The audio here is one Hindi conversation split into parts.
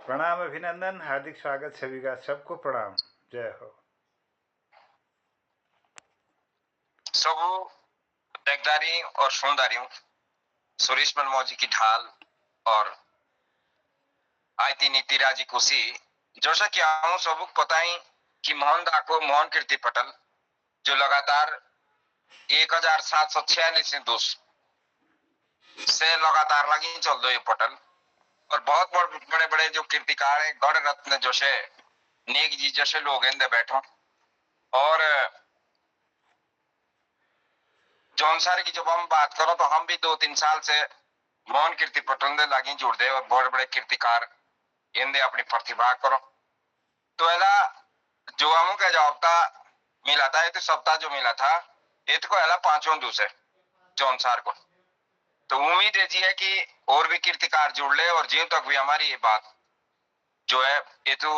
प्रणाम अभिनंदन, हार्दिक स्वागत सभी का, सबको प्रणाम, जय हो। सबू देखदारी और सुनदारियों सुरेश मनमोजी की ढाल और आयती नीति राजी कुशी जोशा कि आऊं सबूक पता ही कि मोहन दाको मोहन कीर्ति पटल जो लगातार 1746 से दोष से लगातार लगी चल दो ये पटल और बहुत बड़े बड़े जो कीर्तिकार है गढ़ रत्न जोशे नेक जी जैसे लोग इंदे बैठो और जौनसार की जब हम बात करो तो हम भी 2-3 साल से मोहन कीर्ति पटल दे लागी जुड़ दे और बड़े बड़े कीर्तिकार इंदे अपनी प्रतिभा करो तो एला जो हम का जवाबता मिला था ये तो सप्ताह जो मिला था ये तो एला 5वां दूसरे जौनसार को तो उम्मीद है जी है कि और भी कीर्तिकार जुड़ ले और ज्यों तक भी हमारी ये बात जो है ये तो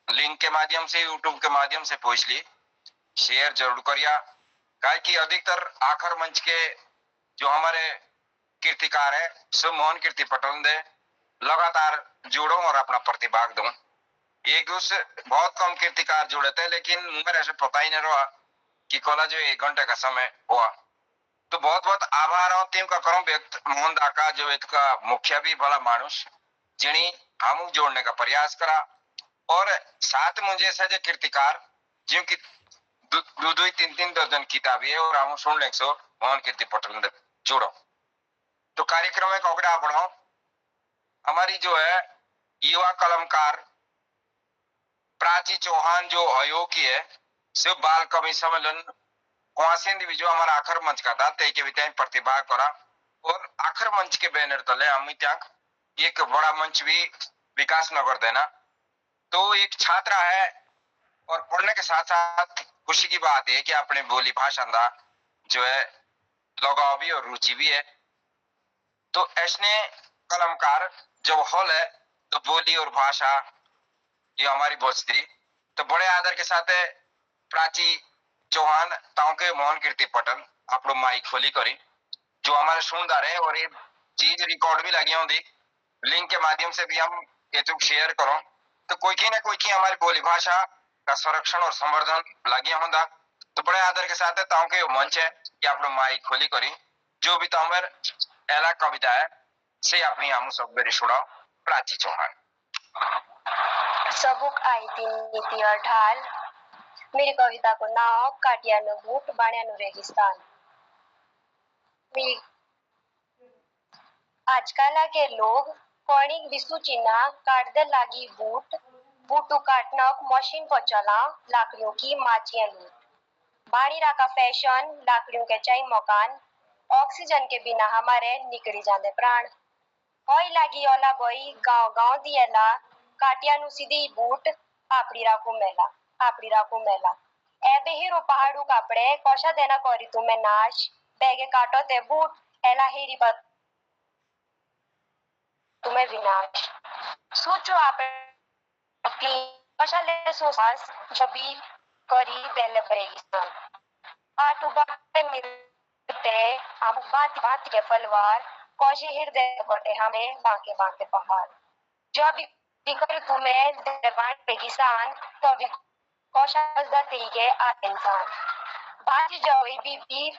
लिंक के माध्यम से यूट्यूब के माध्यम से पहुंच ली शेयर जरूर करिया काय कि अधिकतर आखिर मंच के जो हमारे कीर्तिकार है सो मोहन कीर्ति पटल दे लगातार जुड़ो और अपना प्रतिभाग दूं एक दूसरे बहुत कम कीर्तिकार जुड़े थे लेकिन मेरे ऐसे पता ही नहीं रहा कि कोला जो 1 घंटे का समय हुआ तो बहुत बहुत आभार और टीम का करूं व्यक्त मोहन दा का जो इसका मुखिया भी भला मानुष जिनी हम जोड़ने का प्रयास करा और साथ मुझे ऐसे कीर्तिकार जिनकी दो 3 दर्जन किताबें है और हम सुन ले सो मोहन कीर्ति पटल जुड़ो तो कार्यक्रम में कोकड़ा बढ़ो हमारी जो है युवा कलमकार प्राची चौहान जो अयोग्य है सिर्फ बाल कवि सम्मेलन कुआसेंद भी जो हमारा आखिर मंच का था ते के विद्या प्रतिभा करा और आखिर मंच के बैनर तले हम त्याग एक बड़ा मंच भी विकास नगर देना तो एक छात्रा है और पढ़ने के साथ साथ खुशी की बात है कि अपने बोली भाषा जो है लगाव भी और रुचि भी है तो ऐसने कलमकार जब हॉल है तो बोली और भाषा ये हमारी बचती तो बड़े आदर के साथ प्राची चौहान ताऊ के मोहन कीर्ति पटल आप लोग माइक खोली करी जो हमारे सुनदार है और ये चीज रिकॉर्ड भी लगी होंगी लिंक के माध्यम से भी हम ये तो शेयर करो तो कोई की ना कोई की हमारी बोली भाषा का संरक्षण और संवर्धन लगे होंगे तो बड़े आदर के साथ ताऊ के मंच है कि आप लोग माइक खोली करी जो भी ताऊ एला कविता है से अपनी हम सब मेरी सुनाओ प्राची चौहान सबुक आई थी नीति और ढाल। मेरी कविता को नाम काटियानो बूट बाण्यानो रेगिस्तान। आजकल के लोग कौनिक विसु चिन्ह काट दे लागी बूट बूटू काटनक मशीन पर चला लाकड़ियों की माचियां लूट बाड़ी का फैशन लाकड़ियों के चाई मकान ऑक्सीजन के बिना हमारे निकली जाते प्राण होई लागी ओला बोई गांव गांव दिएला काटियानु सीधी बूट आपड़ी राखू मेला एबे हीरो पहाड़ू कापड़े कोशा देना करी तुम्हें नाश बैगे काटो ते बूट एला हेरी बात तुम्हें विनाश सोचो आप कोशा ले सोसास जबी करी बेले ब्रेगिस्तान आटू बाटे मिलते हम बात बात के पलवार कौशे हृदय कोटे हमें बांके बांके पहाड़ जब दिकर तुम्हें दरबार रेगिस्तान तो भी कौशल के आ इंसान भाजी जावे बीबी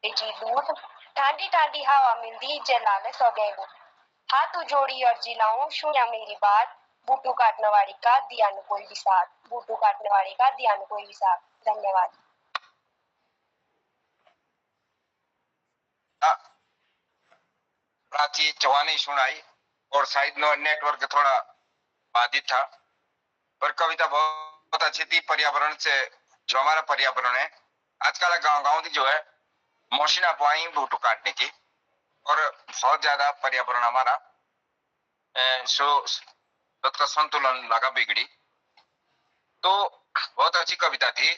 बेची दूध ठंडी ठंडी हवा मिलती जलाले सोगे हाथ जोड़ी और जिलाऊं सुनिया मेरी बात बूटू काटने वाली का दिया न कोई भी साथ बूटू काटने वाली का दिया न कोई भी साथ। धन्यवाद। प्राची चौहान सुनाई और शायद नेटवर्क थोड़ा बाधित था पर कविता बहुत अच्छी थी। पर्यावरण से जो हमारा पर्यावरण है आजकल गांव गांव की जो है मशीन अपवाई बूटू काटने की और बहुत ज्यादा पर्यावरण हमारा का संतुलन लगा बिगड़ी तो बहुत अच्छी कविता थी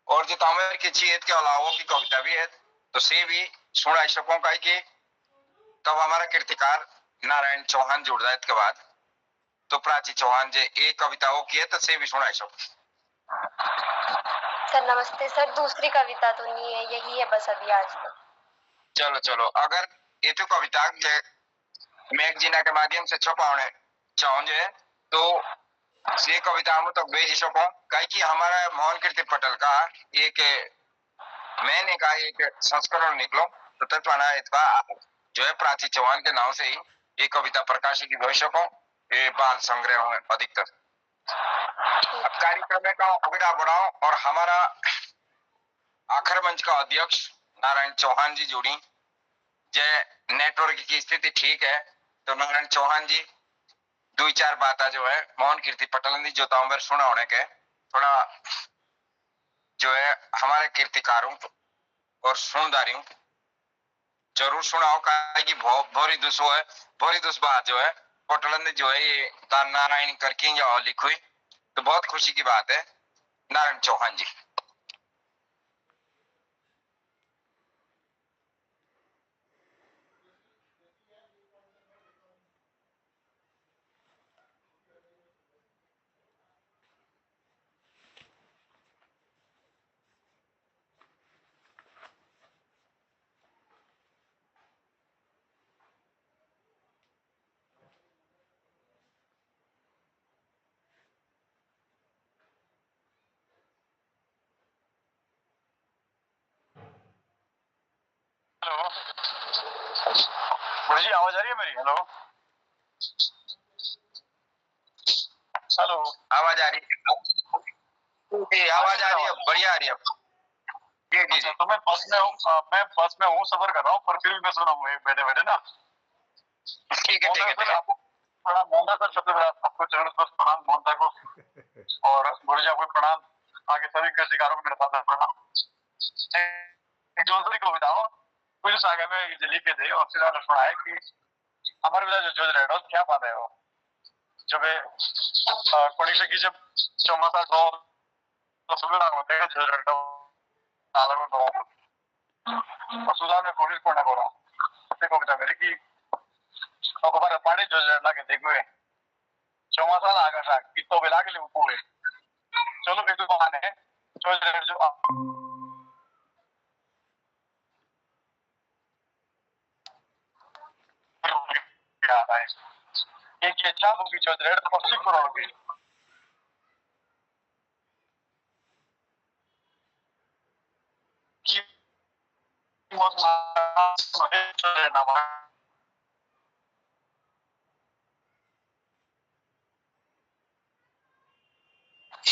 और जो तामेर की चीत के अलावा की कविता भी है तो से भी सुना सकों का कि तब हमारा कीर्तिकार नारायण चौहान जुड़ जाए के बाद तो प्राची चौहान जे एक कविताओं की है तो से भी सुना सको। सर नमस्ते सर, दूसरी कविता तो नहीं है, यही है बस अभी आज तो। चलो चलो अगर ये तो कविता मैगजीना के माध्यम से छपाने चाहो तो ये कविता हम तक भेज सको कहीं कि हमारा मोहन कीर्ति पटेल का एक मैंने का एक संस्करण निकलो तो तत्वाना इसका जो है प्राची चौहान के नाम से ही ये कविता प्रकाशित की भेज सको ये बाल संग्रह में अधिकतर। अब कार्यक्रम का अगड़ा बढ़ाओ और हमारा आखिर मंच का अध्यक्ष नारायण चौहान जी जुड़ी जय नेटवर्क की स्थिति ठीक है तो नारायण चौहान जी दो चार बातें जो है मोहन कीर्ति पटेल जो तांबर सुना होने के थोड़ा जो है हमारे कीर्तिकारों और सुनदारियों जरूर सुनाओ कि भोरी दुसो है भोरी दुस बात जो है पटेल ने जो है ये दान नारायण करके या लिखी हुई तो बहुत खुशी की बात है। नारायण चौहान जी। हेलो जी, आवाज आ रही है मेरी? हेलो हेलो, आवाज आ रही है? आवाज आ रही है, बढ़िया आ रही है। जी जी जी। तो मैं बस में हूँ, सफर कर रहा हूँ, पर फिर भी मैं सुनाऊंगा बैठे बैठे ना। ठीक है ठीक है ठीक है। आपको प्रणाम मोहनता सर, सबसे पहले आपको चरण स्पर्श प्रणाम मोहनता को, और गुरु जी आपको प्रणाम, आगे सभी कृषिकारों को मेरे साथ प्रणाम। जौनसरी को बताओ कुछ आगे में ये लिख के थे और फिर सुना है कि हमारे विला जो रेडो क्या बात है वो जब कोणी की जब चौमासा दो तो सुविधा होते हैं जो रेडो अलग दो और सुधार में कोशिश करना करो से कविता मेरी कि हमारे पानी जो रेडा के देखो चौमासा आगा सा कितो बेला के लिए पूरे चलो एक बहाने जो रेड जो एक अच्छा होगी जो रेड 80 करोड़ की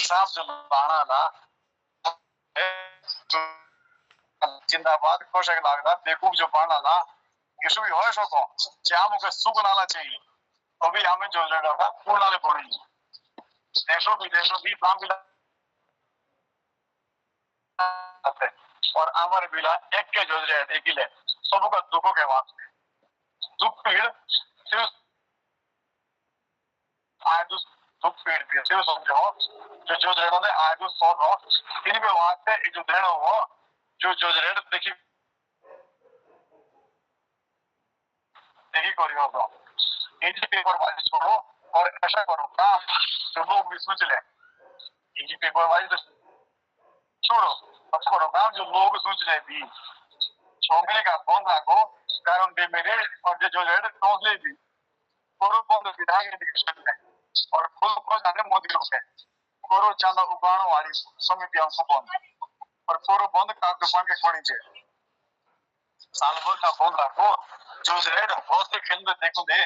साफ जो बाणा ला जिंदाबाद कोशक लागदा बेकूफ जो बाणा ला किसी भी हो सको जाम के सुख नाला चाहिए अभी हमें जो लड़ा पूर्ण नाले पड़ी देशों भी नाम मिला और अमर बिला एक के जो रहे एक ही ले सब का दुखों के वास्ते दुख पीड़ सिर्फ आज दुख पीड़ भी सिर्फ समझो जो रेडो ने आज सो रो इन पे वास्ते जो देनो हो जो रेड देखी करियो तो एजी पेपर वाली छोड़ो और ऐसा करो काम जो लोग भी सोच ले एजी पेपर वाली तो छोड़ो अच्छा करो काम जो लोग सोच रहे भी छोड़ने का फोन रखो कारण भी मेरे और जो रेड टोंसले भी कोरो बंद विधायक एजुकेशन में और खुद को जाने मोदी लोग है कोरो चांदा उगानो वाली समिति हमको बंद और कोरो बंद का दुकान के खोड़ी जे साल भर का फोन रखो जो रेड बहुत से खेल में देखो दे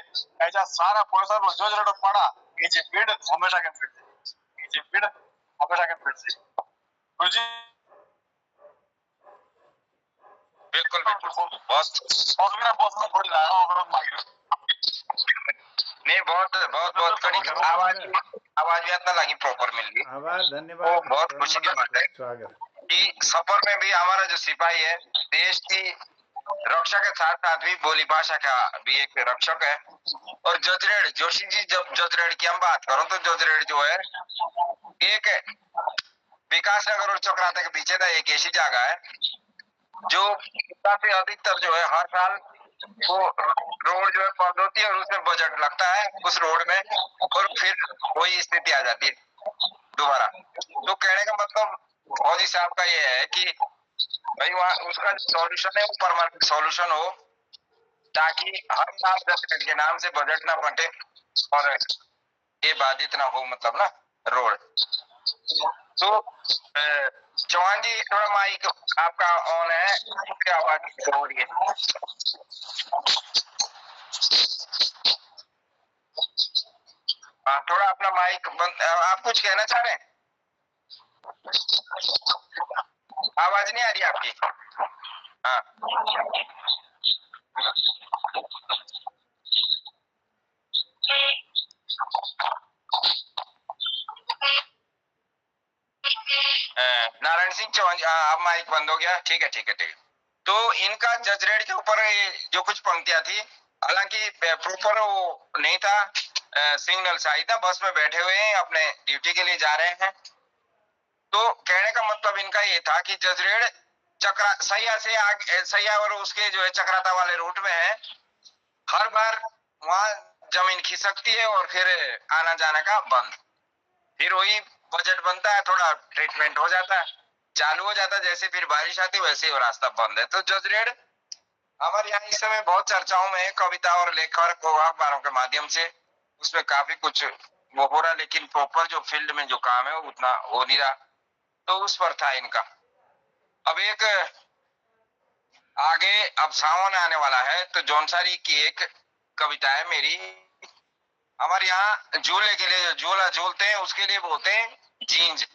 ऐसा सारा पैसा लो जो रेड पड़ा ये जे बीड हमेशा के फिट ये जे बीड हमेशा के फिट से गुरुजी बिल्कुल बिल्कुल बहुत और मेरा बॉस में थोड़ी रहा और मांग नहीं बहुत बहुत बहुत कड़ी आवाज भी इतना लगी प्रॉपर मिल गई आवाज धन्यवाद बहुत खुशी की बात है स्वागत कि सफर में भी हमारा जो सिपाही है देश की रक्षा के साथ साथ भी बोली भाषा का भी एक रक्षक है। और जजरेड जोशी जी जब जजरेड की हम बात करो तो जजरेड जो है एक विकास नगर और चक्राता के बीच ना एक ऐसी जगह है जो काफी अधिकतर जो है हर साल वो रोड जो है बंद होती है और उसमें बजट लगता है उस रोड में और फिर वही स्थिति आ जाती है दोबारा। तो कहने का मतलब फौजी साहब का ये है कि भाई वहाँ उसका सॉल्यूशन है वो परमानेंट सॉल्यूशन हो ताकि हर साल 10 मिनट के नाम से बजट ना बंटे और ये बाधित ना हो, मतलब ना रोड। तो चौहान जी थोड़ा माइक आपका ऑन है, क्या आवाज हो रही है? हाँ, थोड़ा अपना माइक बंद। आप कुछ कहना चाह रहे हैं? आवाज नहीं आ रही आपकी। हाँ, नारायण सिंह चौहान जी, हाँ, अब माइक बंद हो गया। ठीक है, ठीक है, ठीक है। तो इनका जजरेड के ऊपर जो कुछ पंक्तियां थी, हालांकि प्रॉपर वो नहीं था, सिग्नल शाही था, बस में बैठे हुए हैं, अपने ड्यूटी के लिए जा रहे हैं। तो कहने का मतलब इनका ये था कि जजरेड चक्रा सैया से आगे, सैया और उसके जो है चक्राता वाले रूट में है, हर बार वहां जमीन खिसकती है और फिर आना जाना का बंद। फिर वही बजट बनता है, थोड़ा ट्रीटमेंट हो जाता है, चालू हो जाता है, जैसे फिर बारिश आती है वैसे ही वो रास्ता बंद है। तो जजरेड हमारे यहाँ इस समय बहुत चर्चाओं में है, कविता और लेखक को अखबारों के माध्यम से उसमें काफी कुछ वो हो रहा, लेकिन प्रॉपर जो फील्ड में जो काम है वो उतना हो नहीं रहा। तो उस पर था इनका। अब एक आगे, अब सावन आने वाला है, तो जौनसारी की एक कविता है मेरी। हमारे यहाँ झूले के लिए झूला झूलते हैं, उसके लिए बोलते हैं जींज,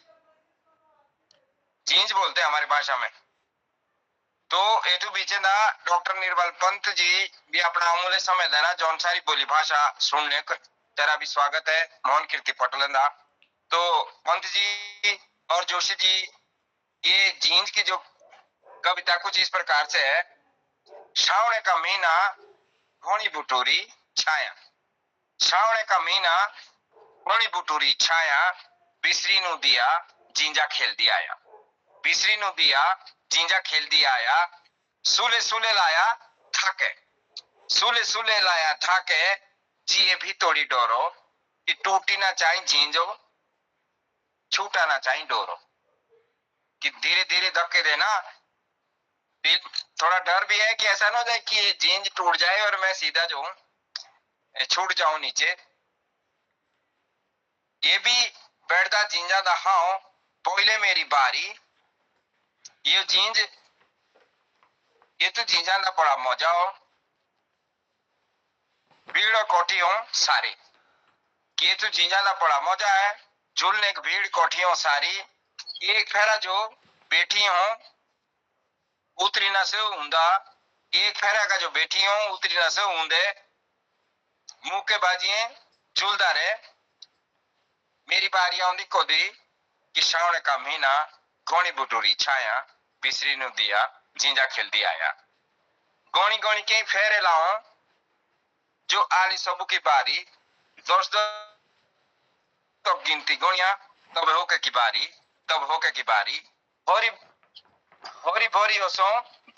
जींज बोलते हैं हमारी भाषा में। तो एठू बीचे ना डॉक्टर निर्मल पंत जी भी अपना अमूल्य समय देना जौनसारी बोली भाषा सुनने को तेरा भी स्वागत है, मोहन कीर्ति पटलंदा। तो पंत जी और जोशी जी, ये जींज की जो कविता कुछ इस प्रकार से है। श्रावण का महीना घोड़ी बुटोरी छाया, श्रावण का महीना घोड़ी बुटोरी छाया, बिसरी नु दिया जींजा खेल दिया आया, बिसरी नु दिया जींजा खेल दिया आया, सूले सूले लाया थाके, सूले सूले लाया थाके, जिए भी तोड़ी डोरो, कि टूटी ना चाहे जींजो, छूटा ना चाहे डोरो। कि धीरे धीरे धक्के देना, थोड़ा डर भी है कि ऐसा ना हो जाए कि ये जींज टूट जाए और मैं सीधा जो छूट जाऊं नीचे। ये भी बैठता जींजा दा हाँ पहले मेरी बारी, ये जींज, ये तो जींजा दा बड़ा मजा हो, भीड़ कोठी हो सारी, ये तो जींजा दा बड़ा मजा है, झूलने की भीड़ कोठी हो सारी, एक फेरा जो बैठी हो उतरी ना से ऊंदा, एक फेरा का जो बैठी हो उतरी ना से ऊंदे, मुंह के बाजिए झूलदा रहे, मेरी बारी आउंदी कोदी, कि श्रावण का महीना घोड़ी बुटोरी छाया, बिसरी नु दिया जींजा खेल दिया आया। गोनी गोनी के फेरे लाओ, जो आली सबू की बारी, दोस्त तो गिनती गोनिया, तब होके की बारी, तब होके की बारी, होरी होरी भोरी ओसो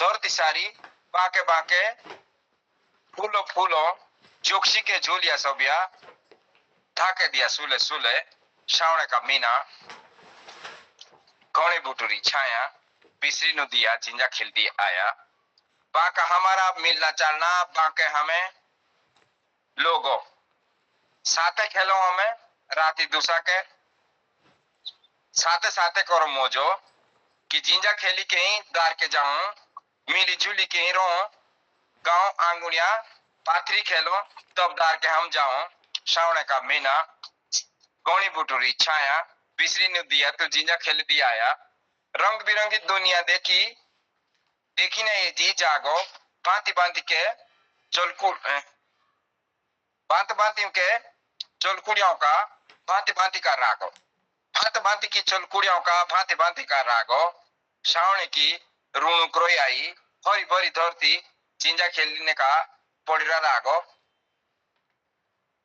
धरती सारी, बाके बाके फूलो फूलो चोकसी के झूलिया सोबिया, थाके दिया सूले सूले, श्रावण का महीना घोड़े बुटुरी छाया, बिसरी नु दिया जिंजा खिलती आया, बाका हमारा मिलना चलना, बाके हमें लोगों साथे खेलो, हमें राती दूसरा के साथे साथे करो मोजो, कि जिंजा खेली के ही दार के जाऊं, मिली जुली के ही रो, गांव आंगुनिया पाथरी खेलो तब दार के हम जाऊं, श्रावण का महीना घोड़ी बुटुरी छाया, बिसरी नु दिया तो जिंजा खेल दिया आया, रंग बिरंगी दुनिया देखी, देखी ना ये जी जागो, भांति भांति के चलकुल भांति भांति के चलकुड़ियों का भांति भांति का रागो, भांति भांति की चलकुड़ियों का भांति भांति का रागो, श्रावण की रूणु क्रोई आई, हरी भरी धरती जिंजा खेलने का पड़िरा रागो,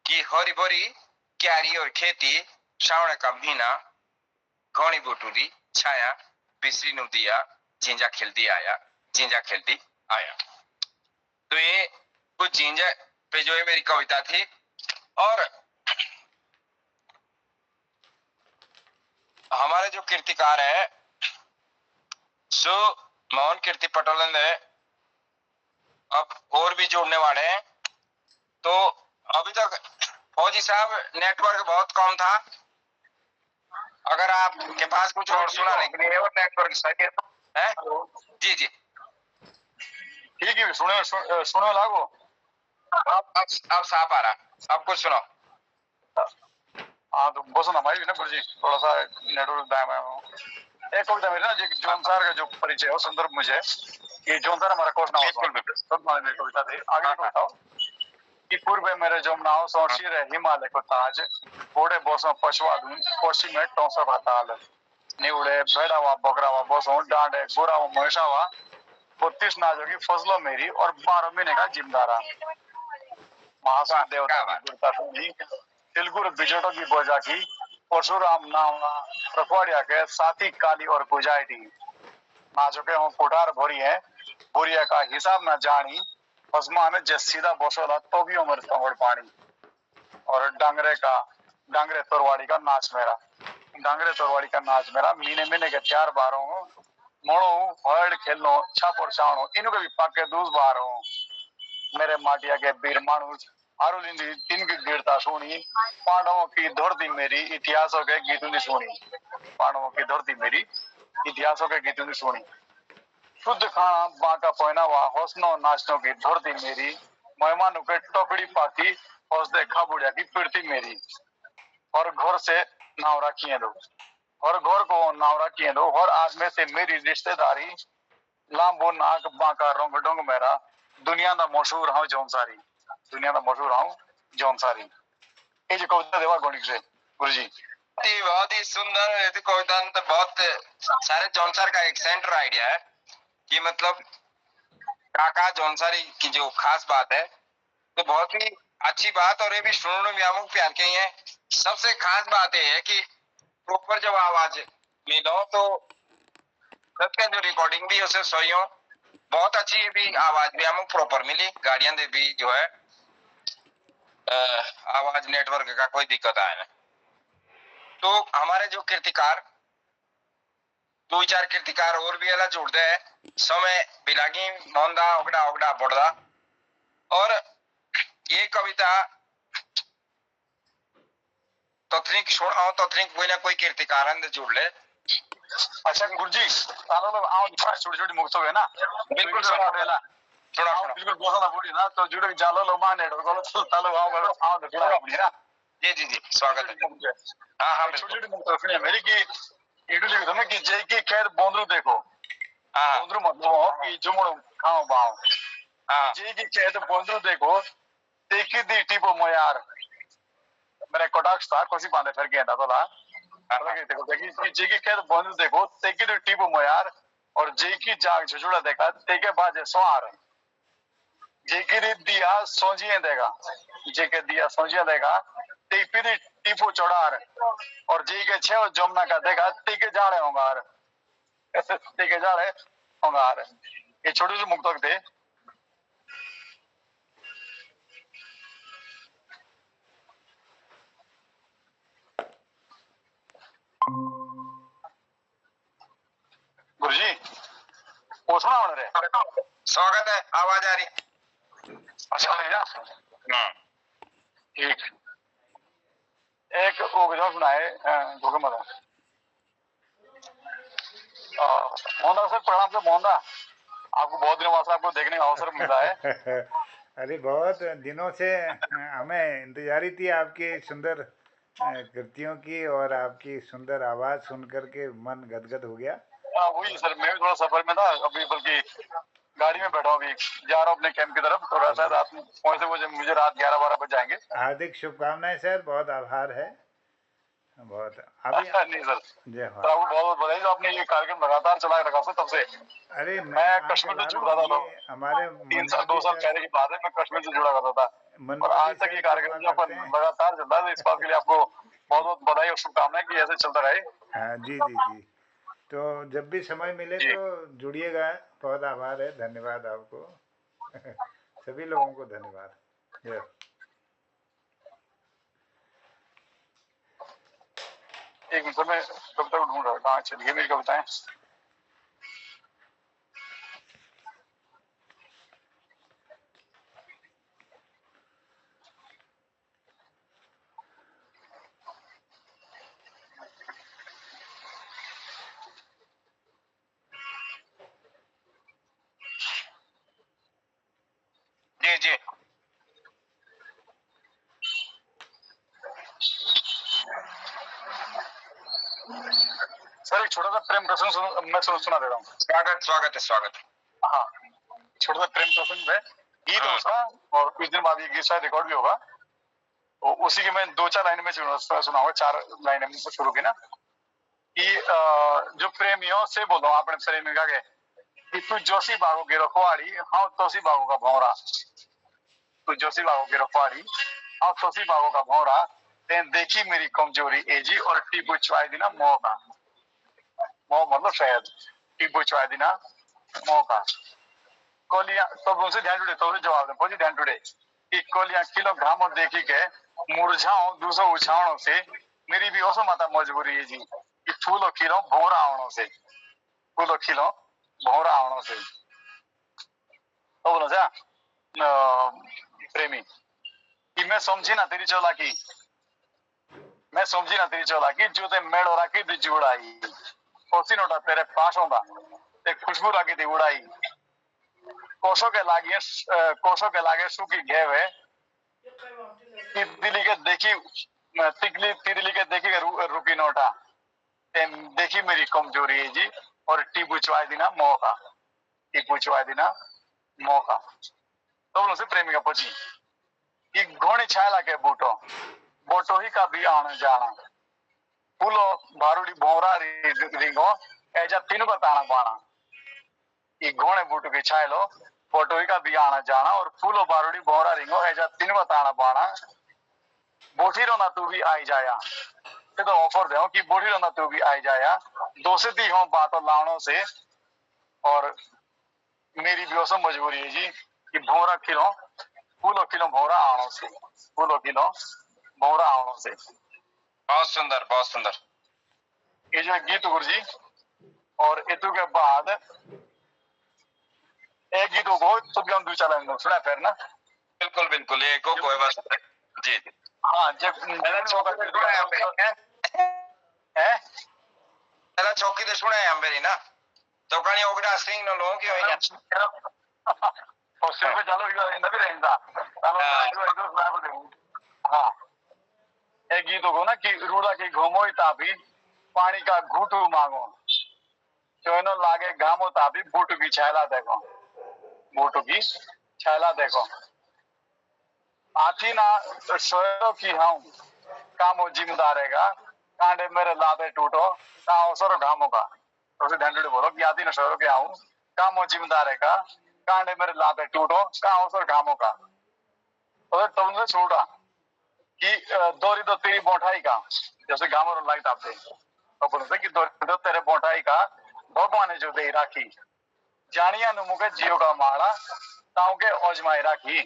कि हरी भरी क्यारी और खेती, श्रावण का महीना घोड़ी बुटुरी छाया, बिसरी नु दिया जिंजा खेलती आया, जिंजा खेलती आया। तो ये कुछ जिंजा पे जो है मेरी कविता थी। और हमारे जो कीर्तिकार है सो मोहन कीर्ति पटोलन है, अब और भी जोड़ने वाले हैं। तो अभी तक फौजी साहब नेटवर्क बहुत कम था, अगर आपके पास कुछ और सुनाने के लिए और नेटवर्क सही है। जी जी ठीक है, सुनो लागो। अब साफ आ रहा, अब कुछ सुनो। हाँ तो बस ना भाई ना गुरुजी, थोड़ा सा नेटवर्क डायम है। एक कविता मेरी ना जो जॉन सार का जो परिचय है संदर्भ मुझे, ये जॉन सार हमारा क्वेश्चन बिल्कुल बिल्कुल। सब मेरी कविता थी। आगे कविता कि पूर्व मेरे जमुनाओं सौशीर है हिमालय को ताज, घोड़े बोसों पशुआ दूं कोशी में टौसा पाताल, निउड़े भेड़ावा बकरावा बोसों डांडे गोरावा महिषावा, 32 नाजों की फसलों मेरी और 12 महीने का जिमदारा, महासूर देवता की दुर्ता सुनी तिलगुर बिजटों की बोझा की, परशुराम नावना रखवाड़िया के साथी काली और कुजाइटी, नाजों के हम कोठार भरी है बुरिया का हिसाब न जानी, फसमा में जस सीधा बोसोला तो भी उम्र संवड़ पानी, और डांगरे तोरवाड़ी का नाच मेरा, डांगरे तोरवाड़ी का नाच मेरा, महीने महीने के 4 बारों मोड़ो हर्ड खेलनो छापोर छावनो इनको भी पाके दूस बार हो, मेरे माटिया के वीर मानुष हारुलिंदी तीन की वीरता सुनी, पांडवों की धरती मेरी इतिहासों के गीतों ने सुनी, पांडवों की धरती मेरी इतिहासों के गीतों ने सुनी, शुद्ध खाना बांका पहनावा हौसनो नाचनों की धरती मेरी, मेहमानों के टोकड़ी पाती हौस देखा बुढ़िया की पीरती मेरी, और घर से नाव रखिए दो, और घर को नाव रखिए दो, और आज में से मेरी रिश्तेदारी लांबो नाक बांका रंग डोंग मेरा, दुनिया दा मशहूर हाँ जौनसारी, दुनिया दा मशहूर हाँ जौनसारी। ये जो कविता देवा गणित से गुरुजी बहुत ही सुंदर कविता, तो बहुत सारे जौनसार का एक सेंटर आइडिया है कि मतलब काका जौनसारी की जो खास बात है, तो बहुत ही अच्छी बात, और ये भी सुनने में अमुक प्यार के ही है। सबसे खास बात ये है कि प्रॉपर जब आवाज मिलो तो सबके जो रिकॉर्डिंग भी उसे सही हो, बहुत अच्छी ये भी आवाज भी अमुक प्रॉपर मिली, गाड़ियां दे भी जो है आवाज नेटवर्क का कोई दिक्कत आया ना। तो हमारे जो कीर्तिकार 2-4 कीर्तिकार और भी अला जुड़ दे समय बिलागी मोहनदा ओगड़ा ओगड़ा बोड़दा, और ये कविता तथनिक सुनाओ, तथनिक कोई ना कोई कीर्तिकार जुड़ ले। अच्छा गुरुजी तालो लोग आओ छोटी छोटी मुक्त हो गए ना, बिल्कुल सुना ना सुना बिल्कुल बोला ना बोली ना, तो जुड़े जालो लो मान नेटवर्क को तालो आओ करो आओ तो जुड़ा अपनी ना। जी जी जी स्वागत है। हाँ हाँ छोटी छोटी मुक्त रखनी मेरी की इडली में कि जय की कैद बोंदरू देखो, हाँ बोंदरू मतलब हो कि जुमड़ खाओ बाओ, हाँ जय की कैद बोंदरू देखो तेकी दी टीपो मोयार, मेरे कटाक्ष था कोसी बांधे फिर गया तो ला देखो देखी जी की खेत बोंदू देखो तेकी दी टीपो मोयार, और जी की जाग झुझुड़ा देखा तेके बाजे सोहार, जी की दिया सोजिए देगा, जी के दिया सोजिए देगा तेपी दी टीपो चौड़ार, और जी के छे जमुना का देखा तेके जाड़े होंगार, तेके जाड़े होंगार। ये छोटे से मुक्तक थे। गुरुजी वो सुना रे, स्वागत है, आवाज आ रही। अच्छा है ना ठीक। एक वो सुनाए भूखे मदा मोहनदा सर, प्रणाम सर। मोहनदा आपको बहुत दिनों बाद आपको देखने का अवसर मिला है। अरे बहुत दिनों से हमें इंतजारी थी आपकी सुंदर कृतियों की, और आपकी सुंदर आवाज़ सुन करके मन गदगद हो गया। वही सर, मैं भी थोड़ा सफर में था अभी, बल्कि गाड़ी में बैठा हूँ अभी, जा रहा हूँ अपने कैंप की तरफ, तो शायद रात में पहुंचते मुझे रात 11-12 बज जाएंगे। हार्दिक शुभकामनाएं सर, बहुत आभार है, बहुत अभी नहीं सर, जय तो हो। आपको बहुत बहुत बधाई जो आपने ये कार्यक्रम लगातार चला रखा सर तब से। अरे मैं कहाँ कश्मीर से चला जुड़ रहा रहा हूँ, था, ये हमारे 2 साल सर, पहले की बात है, मैं कश्मीर से जुड़ा करता था, और मनमोहन आज जी तक सर ये कृपा कार्यक्रम जो करते हैं। लगातार चल रहा है, इस बात के लिए आपको बहुत बहुत बधाई और शुभकामनाएं कि ऐसे चलता रहे। हाँ जी जी जी, तो जब भी समय मिले जी तो जुड़िएगा। बहुत आभार है, धन्यवाद आपको। सभी लोगों को धन्यवाद। जय। एक मिनट में कविता को ढूंढ रहा हूँ, कहाँ चलिए मेरी कविताएं। जी सर एक छोटा सा प्रेम प्रसंग मैं सुना दे रहा हूँ। स्वागत स्वागत है स्वागत। हाँ, छोटा सा प्रेम प्रसंग है, गीत है हाँ। उसका, और कुछ दिन बाद ये गीत शायद रिकॉर्ड भी होगा। तो उसी की मैं 2-4 लाइन में सुनाऊंगा, 4 लाइन में शुरू की ना, कि जो प्रेमियों से बोलो आपने प्रेमी का के कि तू जोशी बागो की रखवाड़ी, हाँ तोसी बागो का भौरा, तू जोशी बागो की रखवाड़ी, हाँ तोसी बागो का भौरा, ते देखी मेरी कमजोरी एजी और टीपू चुआई दिना मौका, मौ मतलब शायद, टीपू चुआई दिना मौका। कोलिया तो उनसे ध्यान जुड़े तो जवाब दे ध्यान जुड़े कि कोलिया किलो घामो देखी के मुरझाओ दूसरो उछावणों से, मेरी भी ओसो माता मजबूरी है जी कि फूलो खिलो भौरा आवणों से, फूलो खिलो भौरा आवणों से। तो बोलो जा प्रेमी कि मैं समझी ना तेरी चौलाकी, मैं समझी ना तेरी चौलाकी, जो ते मेड़ राखी दी जुड़ाई, पसीनोटा तेरे पास होगा ते खुशबू राखी दी उड़ाई, कोसों के लागे सूखी घेवे तितली के देखी, तितली के देखी के रुकी नोटा, देखी मेरी कमजोरी है जी और टीपू चुआई दिना मौका, टीपू चुआई दिना मौका। तो उनसे प्रेमी का पूछी कि घोड़ी छायला के बूटो, बोटो ही का भी आना जाना, फूलो बारूडी भौरा रिंगो ऐजा तीन का ताना बाना, कि घोड़े बूटो की छायलो बोटो ही का भी आना जाना और फूलो बारूडी भौरा रिंगो ऐजा तीन का ताना बाना, बोठी रोना तू भी आई जाया, तो ऑफर दे कि बोठी रोना तू भी आई जाया, दोस्ती हो बातों लावणों से और मेरी भी ओसो मजबूरी है जी कि भौरा खिलो फूलो खिलो भौरा आणों से, फूलो खिलो भौरा आणों से। बहुत सुंदर बहुत सुंदर। ये जो गीत गुरु जी, और इतु के बाद एक गीत को तो भी हम दूसरा लाइन सुना फिर ना। बिल्कुल बिल्कुल ये को कोई बात जी जी। हाँ जब पहला चौकी तो सुना है हम मेरी ना, तो कहानी ओगड़ा सिंह नो लोग की होई और सिर पे चलो ये भी रहता चलो। हाँ एक गीत को ना कि रूड़ा की घूमोई तापी पानी का घूटू मांगो, चोनो लागे घामो तापी बूटू की छैला देखो, बूटू की छैला देखो, आथी ना सोयो की हम कामो जिम्मेदार रहेगा, कांडे मेरे लादे टूटो काओ सरो घामो का। तो ध्यान जुड़े बोलो कि आथी ना सोयो की हम कामो जिम्मेदार रहेगा, कांडे मेरे लादे टूटो काओ सरो घामो का। तो तुमने छोड़ा कि दोरी तो तेरी बोठाई का, जैसे गाँव और लाइट आपसे तो बोलते कि दोरी तो तेरे बोठाई का भगवान ने जो दे राखी, जानिया नुमुके जियो का माड़ा ताऊ के ओजमाई राखी,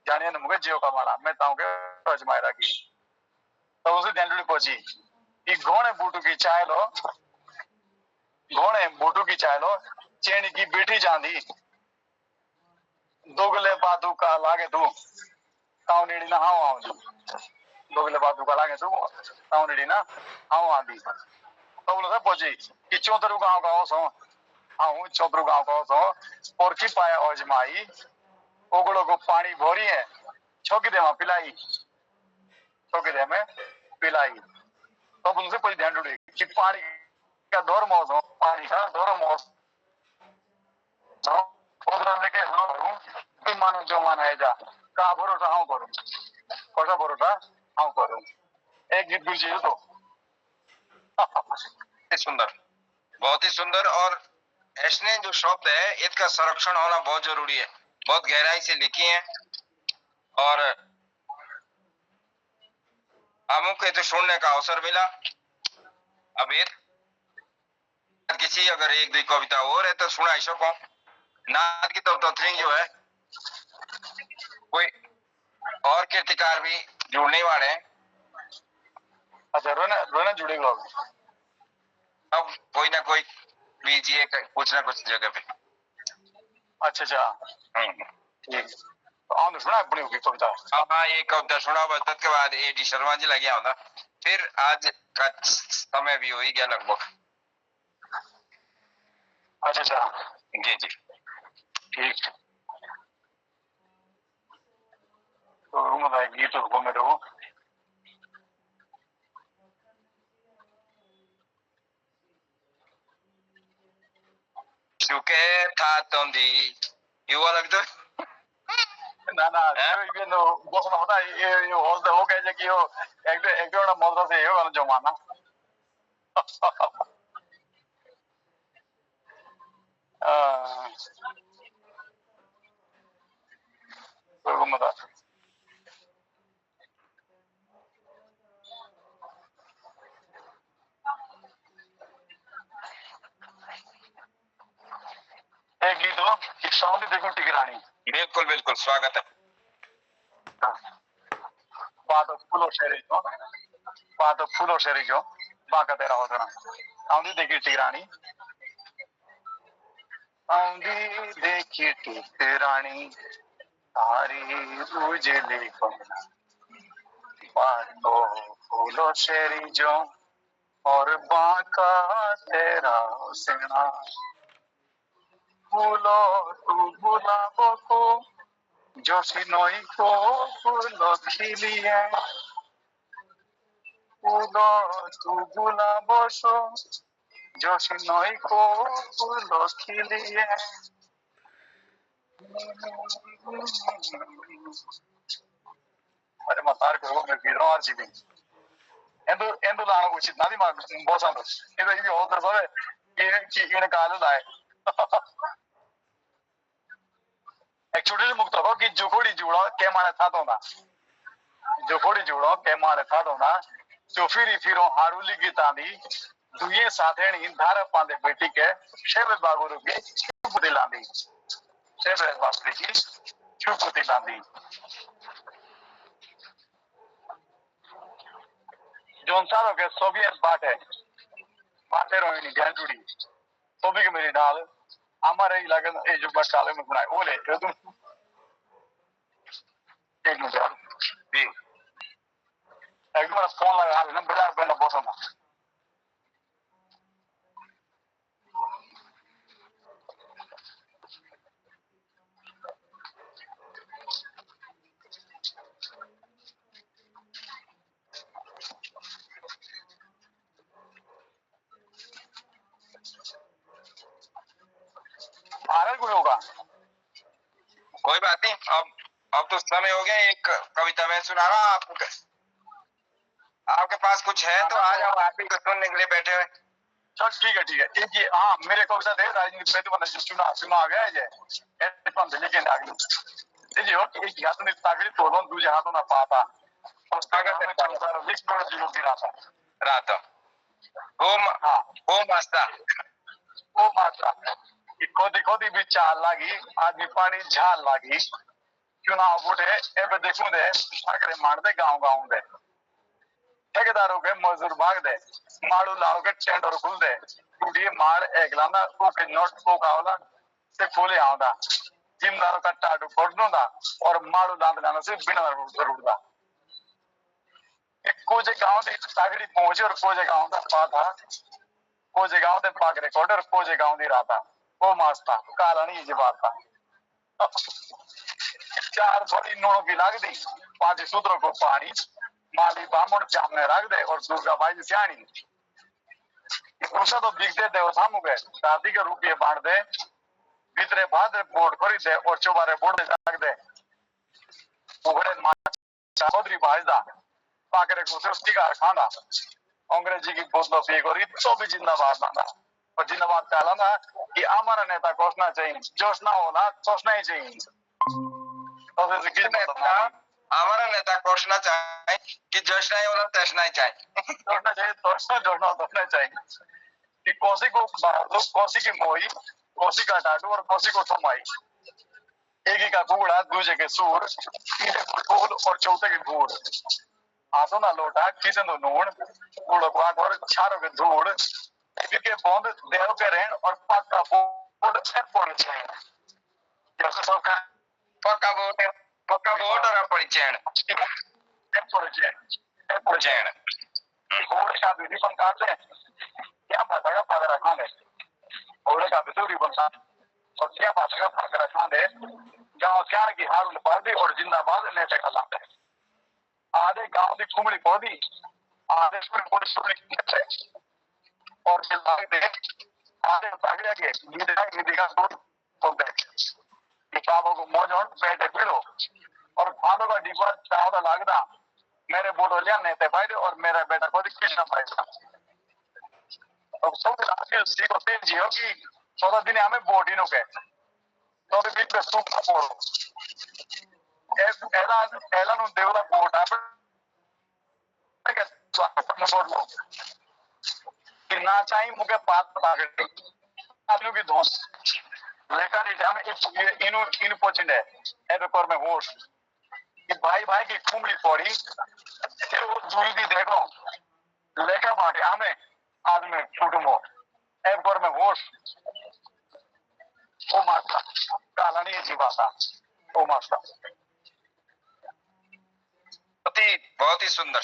जानिया नुमुके जियो का माड़ा मैं ताऊ के ओजमाई राखी। तो उनसे ध्यान पहुंची कि घोड़े बूटू की चाय लो, घोड़े बूटू की चाय लो चेनी की बेटी जांदी, दोगले बातू का लागे तू ताऊ नीड़ी ना हाँ आऊं, दोगले बातू का लागे तू ताऊ नीड़ी ना हाँ आंदी। तो उनसे पहुंची कि चौधरू गांव का सो हाँ चौधरू गांव का सो और की पाया ओजमाई, ओगड़ो को पानी भोरी है छोकी दे में पिलाई, छोकी दे में पिलाई। तो उनसे कोई ध्यान जुड़े कि पानी का दौर मौसम, पानी का दौर मौसम लेके हाँ मानो जो माना है जा का भरोसा हाँ करूं, कौसा भरोसा हाँ करूं। एक गीत गुजरी तो सुंदर बहुत ही सुंदर। और ऐसने जो शब्द है इसका संरक्षण होना बहुत जरूरी है, बहुत गहराई से लिखी है और हमको तो सुनने का अवसर मिला। अब एक किसी अगर एक दो कविता और है तो सुना ही सको, नाथ की तो थ्रिंग जो है कोई और कीर्तिकार भी जुड़ने वाले हैं। अच्छा रोना जुड़े लोग अब कोई ना कोई बीजिए कुछ ना कुछ जगह पे। अच्छा ठीक तो आउनु सुना अपनी होगी कविता। हाँ ये कविता सुना बस तब के बाद एडी शर्मा जी लगे होता, फिर आज का समय भी हो ही गया लगभग। अच्छा जी जी ठीक तो मतलब गीत को मेरो सुके था तोंदी ये वाला तो ना ना ये नो बस ना होता ये हो गया कि यो एक ना मदर से यो वाला जमाना तो मतलब एक गीत हो कि साउंड देखो टिकरानी बिल्कुल बिल्कुल स्वागत है बात फूलो शेरी जो बाका तेरा होता ना आउंदी देखी टिकरानी आउंदी देखी टिकरानी तारी उजली बना बातो फूलो शेरी जो और बाका तेरा सिंगना फूलो तू गुलाबों को जोशी नोई को फूलो खिली है फूलो तू गुलाबों को जोशी नोई को फूलो खिली है अरे मतार को मैं गिरो आर जी ಎಂದು ನಾನು ಉಚಿತ ನದಿ ಬೋಸಂದು ಇದು ಇದು ಹೋದ್ರ ಸೋವೆ ಇನ ಕಾಲು लाए एक्चुअली मुक्त हो कि जुखोड़ी जुड़ो के माने था दोना जुखोड़ी जुड़ो के माने था दोना जो फिरो हारुली की तांदी दुए साथेणी धार पांदे बेटी के शेवे बागुरु की चुप दिलांदी शेवे बागुरु की चुप दिलांदी जोन सारो के सोवियत बाटे रोहिणी ध्यान जुड़ी सोभी के मेरी डाल हमारे इलाके में जो बचाले में बनाए ओले तो तुम एक मिनट यार भी एक बार फोन लगा लेना बड़ा बड़ा बॉस ना भारत को होगा कोई बात नहीं अब तो समय हो गया एक कविता मैं सुना रहा हूँ आपको आपके पास कुछ है तो आ जाओ आप ही को सुनने के लिए बैठे हुए चल ठीक है एक ये हाँ मेरे कविता दे राजनीति पे तो मैंने चुना आ गया है ऐसे पंद लेके आ गई ये हो एक हाथ में ताकि तोड़ों दूसरे हाथों में पाता और ताकत में चलता रहा लिख कर जीरो की रात हो मास्ता ओ माता खोदी खोदी भी चाल लागी आदमी पानी झाल लागी चुनाव उठे एबे देखूं दे साकरे मार दे गांव दे ठेकेदारों के मजदूर भाग दे माड़ू लाओ के टेंडर खुल दे टूटी मार एकलाना ओके नोट को कावला से खोले आउंदा जिमदारों का टाटू कोडनोदा और माड़ू लांद लाना से बिना रुड़दा एक कोजे गांव दे सागड़ी पहुंचे और कोजे गांव दा पाथा कोजे गांव दे पाक रिकॉर्डर और कोजे गांव दी राता ओ मास्ता कालानी जी बात था चार थोड़ी नूनों की लाग दी 5 सूत्रों को पानी माली बामण सामने रख दे और दुर्गा बाई सियाणी पुरुषा तो बिकते देवता मुगे दादी के रुपये बांट दे भीतरे भाद्र बोर्ड खरीद दे और चौबारे बोर्ड रख दे उगड़े चौधरी भाजदा पाकरे को सृष्टि का खाना अंग्रेजी की बोतलों पी करी तो भी जिंदाबाद लाना और जिंदाबाद कहला ना कि हमारा नेता घोषणा चाहिए जोशना होना सोचना ही चाहिए हमारा नेता घोषणा चाहे कि जोशना ही होना तैशना ही चाहिए जोड़ना चाहिए जोड़ना चाहिए कि कोसी को कोसी की मोई कोसी का टाटू और कोसी को थमाई एक ही का कुगड़ा दूसरे के सूर तीसरे के फूल और चौथे के घूर हाथों ना लोटा किसे नो नून कूड़ो को और छारों के धूड़ के बंद देव के रहन और पक्का बोर्ड एयरपोर्ट चाहिए जैसे सबका पक्का वोट और अपनी चैन एयरपोर्ट चैन घोड़े का भी रिबन काट ले क्या भाषा का फायदा रखा है घोड़े का भी तो रिबन काट और क्या भाषा का फायदा रखा है गांव सियाण की हारुल पार्टी और जिंदाबाद नेता कलाम आधे गांव की कुमड़ी पौधी आधे पुलिस और लाग दे आधे भागड़िया के विधिका दूर हो गए किताबों को मोजोन बैठे पीड़ो और खानों का डिब्बा चावड़ा लागदा मेरे बोटोलिया नेते भाई और मेरा बेटा को कृष्ण भाई था अब सब राष्ट्रीय सीखो तेजी हो कि 14 दिन हमें बोटिनो के तो भी बिग सुप पोरो एला नु देवला बोट आपे के बोट लो कि ना चाहिए मुके पात पागड़ आदमी भी दोस्त लेकर इस हमें इनु इनु पोचिंडे एबे कोर में होश कि भाई भाई की कुमड़ी पड़ी फिर वो दूरी भी देखो लेखा बाटे हमें आदमी छुटमो एब कोर में होश ओ मास्टर काला नहीं जी बाता ओ मास्टर बहुत ही सुंदर,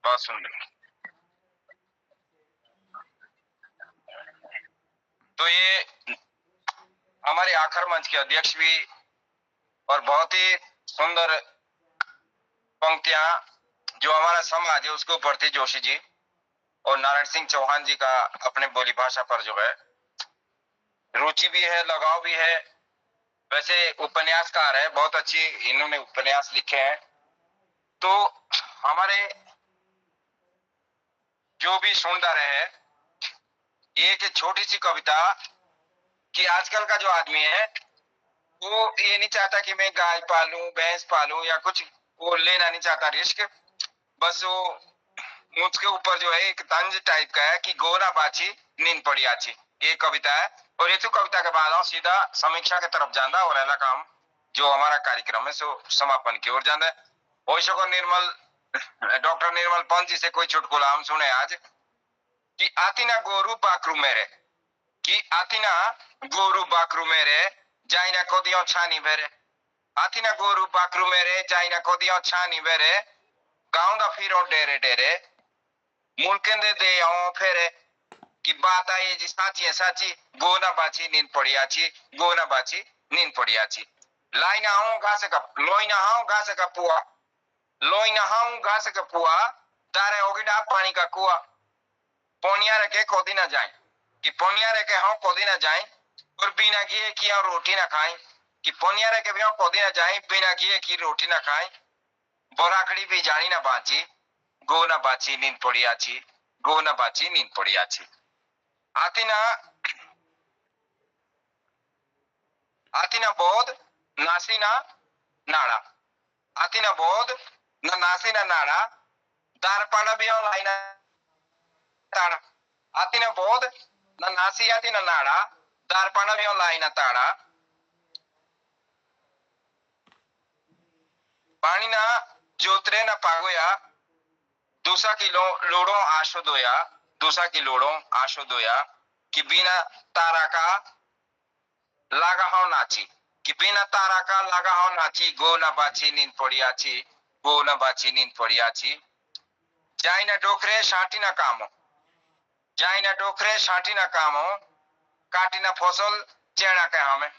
बहुत सुंदर। तो ये हमारे आखिर मंच के अध्यक्ष भी और बहुत ही सुंदर पंक्तियां जो हमारा समाज है उसके ऊपर थी जोशी जी और नारायण सिंह चौहान जी का अपने बोली भाषा पर जो है रुचि भी है, लगाव भी है। वैसे उपन्यासकार है, बहुत अच्छी इन्होंने उपन्यास लिखे हैं। तो हमारे जो भी सुनता रहे एक छोटी सी कविता कि आजकल का जो आदमी है वो ये नहीं चाहता कि मैं गाय पालूं, भैंस पालूं या कुछ, वो लेना नहीं चाहता रिस्क। बस वो मुझके ऊपर जो है एक तंज टाइप का है कि गोरा बाची नींद पड़ी आची, ये कविता है। और ये तो कविता के बाद सीधा समीक्षा की तरफ जाना और अगला काम जो हमारा कार्यक्रम है सो समापन की ओर जाना है। वैसे को डॉक्टर निर्मल पंत जी से कोई चुटकुला हम सुने आज कि आतिना गोरू बाकरू मेरे, कि आतिना गोरू बाकरू मेरे जाइना कोदियों छानी बेरे, आतिना गोरू बाकरू मेरे जाइना कोदियों छानी बेरे, गाँव दा फिरो डेरे डेरे मुल्केंदे दे आओ फेरे कि बात आई जी साची है साची, गोना बाची नींद पड़ी आची, गोना बाची नींद पड़ी आची। लाइना हूं घास का लोइना हूं घास का पुआ, लोइना हूं घास का पुआ, तारे ओगिडा पानी का कुआ, पोनिया रखे कोदी ना जाए कि पोनिया रखे हाँ कोदी ना जाए और बिना घी की और रोटी ना खाएं कि पोनिया रखे भी हाँ कोदी ना जाए बिना घी की रोटी ना खाएं, बोराकड़ी भी जानी ना बाची, गो ना बाची नींद पड़ी आची, गो ना बाची नींद पड़ी आची। आतिना बोध नासीना नाड़ा, आतिना बोध ना नासीना नाड़ा, दारपाना भी हाँ लाइना ताड़ा, आतिना बोध ना नासी आतिना नाड़ा, दारपाना भी हाँ लाइना ताड़ा, पानी ना जोतरे ना पागोया, दूसरा की लोड़ों आशो दोया, दूसरा की लोड़ों आशो दोया कि बिना तारा का लागा हो नाची, कि बिना तारा का लागा हो नाची, गो ना बाची नींद पड़ी आची, गो ना बाची नींद पड़ी आची। जाई ना डोकरे शांति ना कामो, जाई ना डोकरे शांति ना कामो, काटी ना फसल चेड़ा के हमें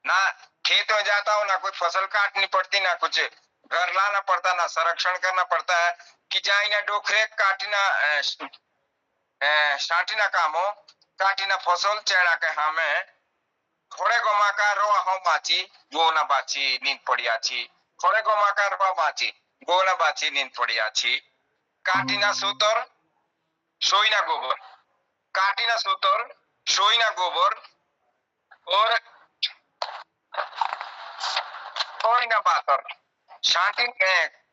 ना खेत में जाता हो, ना कोई फसल काटनी पड़ती, ना कुछ घर लाना पड़ता, ना संरक्षण करना पड़ता है कि जाई ना डोकरे काटी ना शांति ना कामो, काटी ना फसल चेड़ा के हमें, खोड़े गोमा का रोआ हो माची, गो ना बाची नींद पड़ी आची, खोड़े गोमा का रोआ माची, गो ना बाची नींद पड़ी आची। काटी ना सूतर सोई ना गोबर, काटी ना सूतर सोई ना गोबर और थोड़ी ना बातर, शांति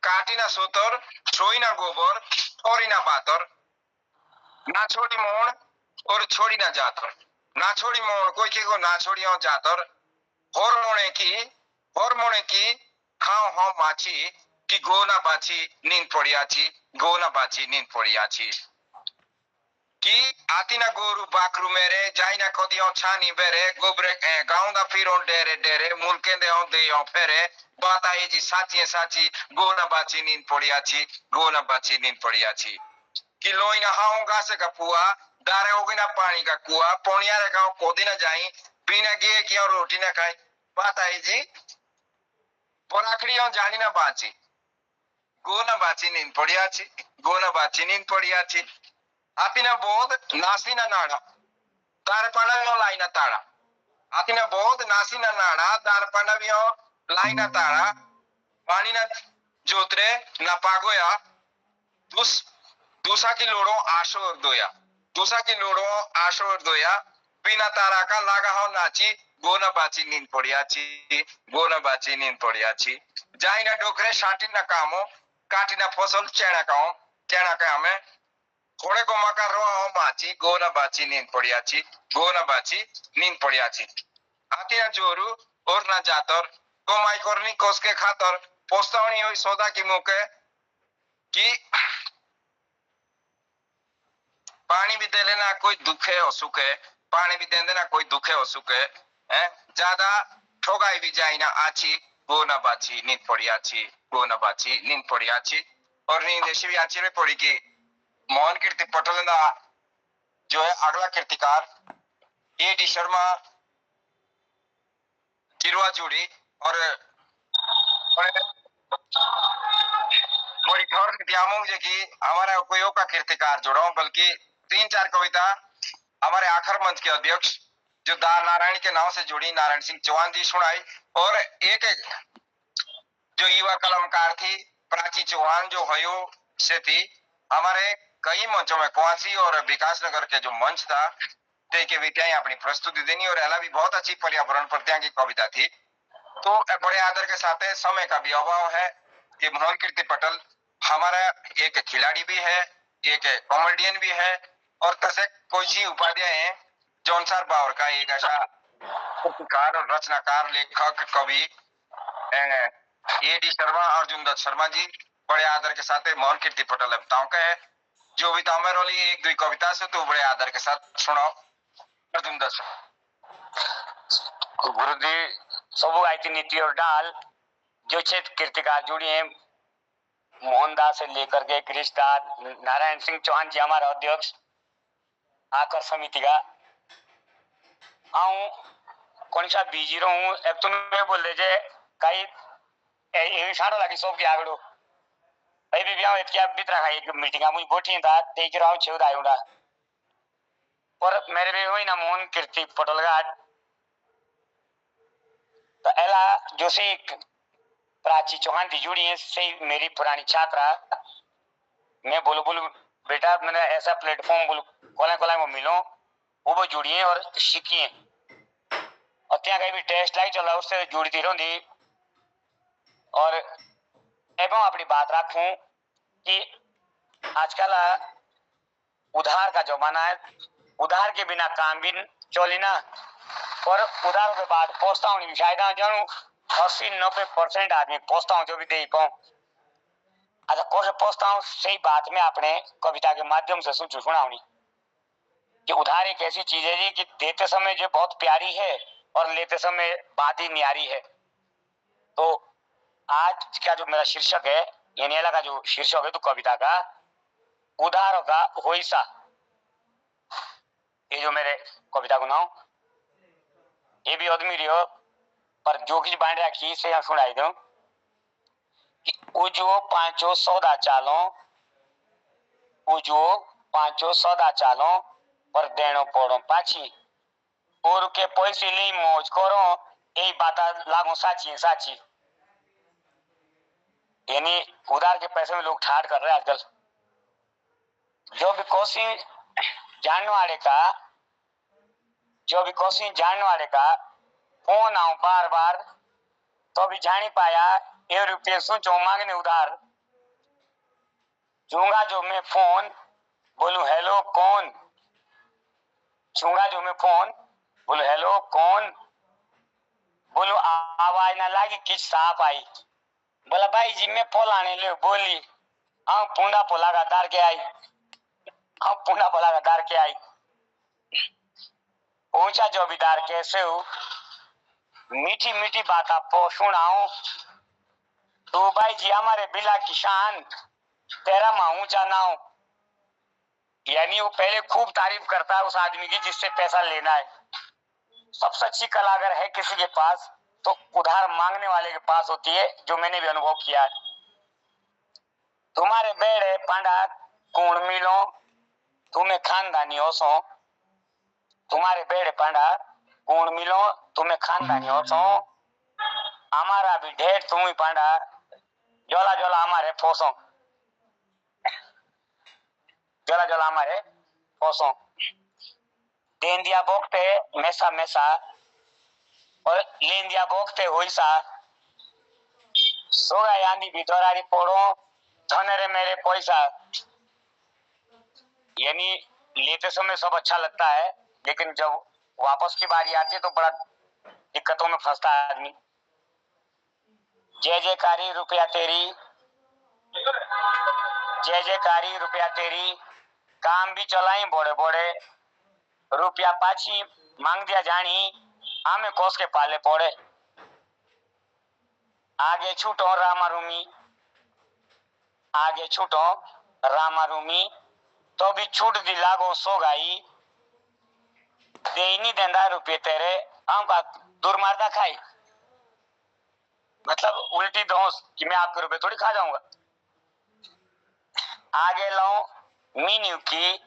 काटी ना सूतर सोई ना गोबर थोड़ी ना बातर, ना छोड़ी मोड़ और छोड़ी ना जातर, ना छोड़ी मोड़ कोई को ना छोड़ी हो जातर, होर मोने की खाओ हो माची कि गो ना बाची नींद पड़ी आची, गो ना बाची नींद पड़ी आची। कि आती ना गोरू बाकरू मेरे जाई ना कोदियों छानी बेरे, गोबरे गाँव दा फिरो डेरे डेरे मुल्के दे फेरे, बात आई जी साची है साची, गो ना बाची नींद पड़ी आची, गो ना बाची नींद पड़ी आची। कि लोई ना हाउ घास का पुआ, दारे होगी ना पानी का कुआ, पोनिया रे गाँव कोदी ना जाई, बिना घी की और रोटी ना खाई, बात आई जी बोराखड़ी जानी ना बाची गो ना बाची नींद पड़िया छी गो ना बाची नींद पड़िया छी आती ना बहुत नासी ना नाड़ा तार पाना भी लाई ना ताड़ा आती ना बहुत नासी ना नाड़ा तार पाना भी लाई ना ताड़ा पानी ना जोतरे ना पागोया दूसा की लोड़ो आशो और दोया दूसा की लोड़ो आशो और दोया बिना तारा का लागा हो नाची गो ना बाची नींद पड़िया छी गो ना बाची नींद पड़िया छी जाई ना डोकरे शाटी ना कामो काटी ना फसल चेना का हमें थोड़े को मका रो माची गो ना बाची नींद पड़िया छी गो ना बाची नींद पड़िया छी आती ना जोरू और ना जातर को माई करनी कोस के खातर पोस्तावनी हुई सौदा की मुके कि पानी भी दे लेना कोई दुख है और सुख है पानी भी दे देना कोई दुख है और सुख है ज्यादा ठोगाई भी जाए ना आची गो ना बाची नींद पड़ी आची गो ना बाची नींद पड़ी आची और नींद ऐसी भी आची में पड़ी कि मोहन कीर्ति पटेल ना जो है अगला कीर्तिकार A.D. शर्मा गिरवा जुड़ी और बड़ी ठोर नीतियामों जे कि हमारा कोई का कीर्तिकार जोड़ो बल्कि 3-4 कविता हमारे आखिर मंच के अध्यक्ष जो दा नारायण के नाम से जुड़ी नारायण सिंह चौहान जी सुनाई और एक जो युवा कलमकार थी प्राची चौहान जो हयो से थी हमारे कई मंचों में कुआसी और विकासनगर के जो मंच था ते के बेटियां अपनी प्रस्तुति देनी और एला भी बहुत अच्छी पर्यावरण प्रत्यां की कविता थी। तो बड़े आदर के साथ समय का भी अभाव है कि मोहन कीर्ति पटेल हमारा एक खिलाड़ी भी है एक कॉमेडियन भी है और तसे कोई उपाध्याय है जौनसार बावर का एक ऐसा कार और रचनाकार लेखक कवि A.D. शर्मा अर्जुन दत्त शर्मा जी बड़े आदर के साथ मोहन कीर्ति पटेल बताओ का है जो भी तामे रोली एक दो कविता से तो बड़े आदर के साथ सुनाओ अर्जुन दत्त गुरुदेव सबू आयती नीति और डाल जो क्षेत्र कीर्तिकार जुड़ी है मोहनदास से लेकर के कृष्णदास नारायण सिंह चौहान जी हमारा अध्यक्ष आकर समिति का आऊं कौन सा बिजी रहूं अब तुम बोल दे जे कई ये साड़ो लगी सब के आगड़ो भाई भी ब्याह क्या बितरा का एक मीटिंग आ मुझे बोठी था तेज राव छेद आयुड़ा और मेरे भी हुई ना मोहन कीर्ति पटेल घाट तो एला जो से एक प्राची चौहान थी जुड़ी है से मेरी पुरानी छात्रा मैं बोलो बेटा मैंने ऐसा प्लेटफॉर्म बोलो कोला में मिलो वो जुड़ी है और सीखी है और त्या कहीं भी टेस्ट लाई चला उससे जुड़ती रहती और एवं अपनी बात रखूं कि आजकल उधार का जमाना है उधार के बिना काम भी चली ना और उधार के बाद पहुंचता हूँ शायद जानू 80-90% आदमी पहुंचता हूँ जो भी दे पाऊं अच्छा कौन से पहुंचता हूँ सही बात में अपने कविता के माध्यम से सुनाऊंगी कि उधार एक ऐसी चीज है जी कि देते समय जो बहुत प्यारी है और लेते समय बात ही न्यारी है। तो आज का जो मेरा शीर्षक है यानी का जो शीर्षक है तो कविता का उधार का होइसा ये जो मेरे कविता को नाम ये भी आदमी रियो पर जो कुछ बांध रखी से सुनाई दूं कि उजो पांचो सौदा चालो उजो पांचो सौदा चालो पर देनो पड़ो पाछी और के पैसे ले मौज करो यही बात लागू साची साची यानी उधार के पैसे में लोग ठाट कर रहे हैं आजकल जो भी कोशिश जानने वाले का फोन आओ बार बार तो भी जानी पाया ये रुपये सोचो मांगने उधार चूंगा जो मैं फोन बोलू हेलो कौन चूंगा जो मैं फोन बोलू हेलो कौन बोलू आवाज ना लागी किच साफ आई बोला भाई जी मैं पोलाने ले बोली हम पुंडा पोला का दार के आई ऊंचा जोबीदार कैसे हो मीठी मीठी बात आपको सुनाऊं तो भाई जी हमारे बिला किसान तेरा माँ ऊंचा ना हो यानी वो पहले खूब तारीफ करता है उस आदमी की जिससे पैसा लेना है। सबसे अच्छी कला अगर है किसी के पास तो उधार मांगने वाले के पास होती है, जो मैंने भी अनुभव किया है। तुम्हारे बेड़े पांडा कूण मिलो, तुम्हें खानदानी होसो। तुम्हारे बेड़े पांडा कूण मिलो, तुम्हें खानदानी होसो। हमारा भी ढेर तुम ही पांडा, जोला जोला हमारे फोसो। जोला जोला हमारे फोसो। देन दिया बोकते मैसा मैसा, और लेन दिया बोकते होइसा। सोगा यानी बिदोरारी पोड़ो, धनरे मेरे पैसा। यानी लेते समय सब अच्छा लगता है, लेकिन जब वापस की बारी आती है तो बड़ा दिक्कतों में फंसता है आदमी। जय जयकारी रुपया तेरी, जय जयकारी रुपया तेरी, काम भी चलाई बोड़े बोड़े। रुपया पाछी मांग दिया जानी, आमे कोस के पाले पड़े। आगे छूटो रामारूमी, आगे छूटो रामारूमी, तो भी छूट दी लागो सोगाई। दे ही नहीं देंदा रुपये तेरे, आऊंगा दूर मारदा खाई। मतलब उल्टी दोष कि मैं आपके रुपए थोड़ी खा जाऊंगा। आगे लाऊं मीन्यू की,